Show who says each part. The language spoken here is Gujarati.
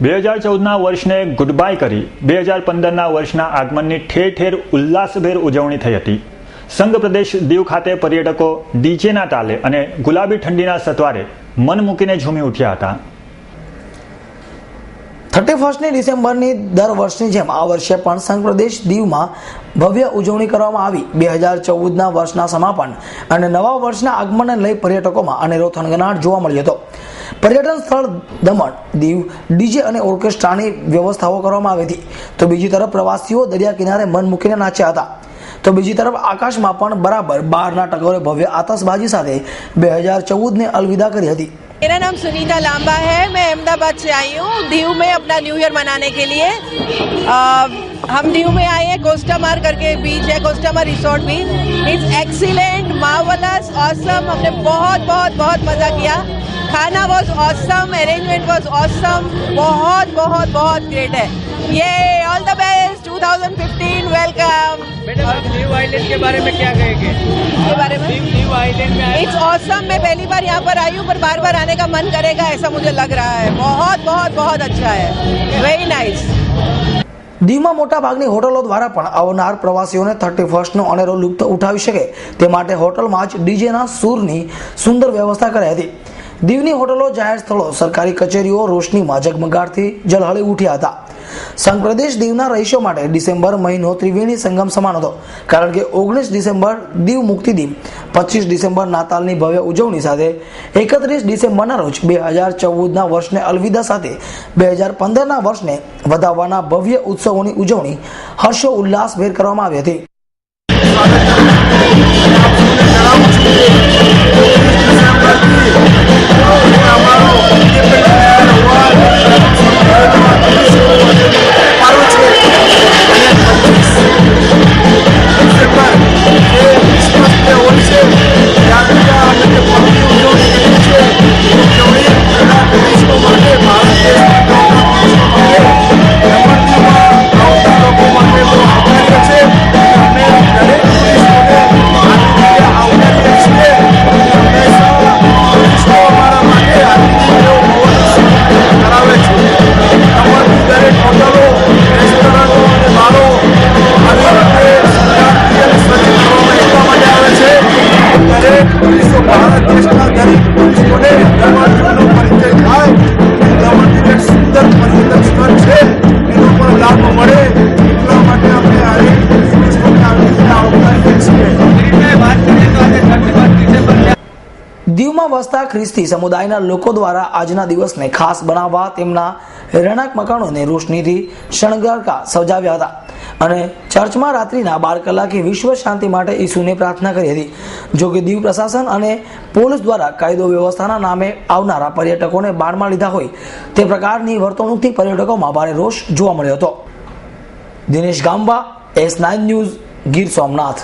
Speaker 1: 2014ના વર્ષને ગુડ બાય કરી 2015ના વર્ષના આગમનની ઠેર ઠેર ઉલ્લાસભેર ઉજવણી થઈ હતી। સંઘ પ્રદેશ દીવ ખાતે પર્યટકો ડીજેના તાલે અને ગુલાબી ઠંડીના સત્વારે મન મૂકીને ઝૂમી ઉઠ્યા હતા।
Speaker 2: 31 ડિસેમ્બરની દર વર્ષની જેમ આ વર્ષે પણ સંઘ પ્રદેશ દીવમાં ભવ્ય ઉજવણી કરવામાં આવી। 2014ના વર્ષના સમાપન અને નવા વર્ષના આગમનને લઈ પર્યટકોમાં અનેરો થનગનાટ જોવા મળ્યો હતો। પર્યટન સ્થળ દમણ દીવ ડીજે અને ઓર્કેસ્ટ્રાની વ્યવસ્થાઓ કરવામાં આવી હતી, તો બીજી તરફ પ્રવાસીઓ દરિયા કિનારે મન મૂકીને નાચ્યા હતા। तो बीजी तरफ आकाशમાં પણ बराबर 12 टकोरे भव्य आतशबाजी સાથે 2014 ने अलविदा करी थी।
Speaker 3: मेरा नाम सुनीता लांबा है। मैं अहमदाबाद से आई हूँ दीव में अपना न्यू ईयर मनाने के लिए। हम दीव में आए हैं, कोस्टामार करके बीच है, कोस्टामार resort beach. It's excellent, marvellous, awesome. हमने बहुत बहुत बहुत मजा किया। खाना was awesome, arrangement was awesome. बहुत बहुत बहुत ग्रेट है। ये all the best 2015, welcome.
Speaker 4: Diu island के बारे में क्या कहेंगे?
Speaker 3: के बारे में
Speaker 4: दीव आइलैंड में
Speaker 3: इट्स ऑसम। मैं पहली बार यहाँ पर आई हूँ, पर बार बार आने का मन करेगा ऐसा मुझे लग रहा है। बहुत बहुत बहुत अच्छा है, वेरी नाइस।
Speaker 2: દીવમાં મોટા ભાગની હોટલો દ્વારા પણ આવનાર પ્રવાસીઓને 31નો અનેરો લુપ્ત ઉઠાવી શકે તે માટે હોટલમાં જ ડીજેના સૂરની સુંદર વ્યવસ્થા કરાઈ હતી। દીવની હોટલો, જાહેર સ્થળો, સરકારી કચેરીઓ રોશનીમાં ઝગમગાટથી ઝળહળી ઉઠ્યા હતા। સંઘ પ્રદેશ દીવના રહીશો માટે ડિસેમ્બર મહિનો ત્રિવેણી સંગમ સમાન હતો, કારણ કે 19 ડિસેમ્બર દીવ મુક્તિ દિન, 25 ડિસેમ્બર નાતાલની ભવ્ય ઉજવણી સાથે 31 ડિસેમ્બરના રોજ 2014ના વર્ષને અલવિદા સાથે 2015ના વર્ષને વધાવવાના ભવ્ય ઉત્સવોની ઉજવણી હર્ષો ઉલ્લાસભેર કરવામાં આવી હતી। દીવમાં વસતા ખ્રિસ્તી સમુદાયના લોકો દ્વારા આજના દિવસને ખાસ બનાવવા તેમના રહેણાંક મકાનોને રોશનીથી શણગારતા સજાવ્યા હતા અને ચર્ચમાં રાત્રિના 12 કલાકે વિશ્વ શાંતિ માટે ઈસુને પ્રાર્થના કરી હતી। જો કે દીવ પ્રશાસન અને પોલીસ દ્વારા કાયદો વ્યવસ્થાના નામે આવનારા પર્યટકોને બાળમાં લીધા હોય તે પ્રકારની વર્તણૂકથી પર્યટકોમાં ભારે રોષ જોવા મળ્યો હતો। Dinesh Gamba, S9 news, Gir Somnath.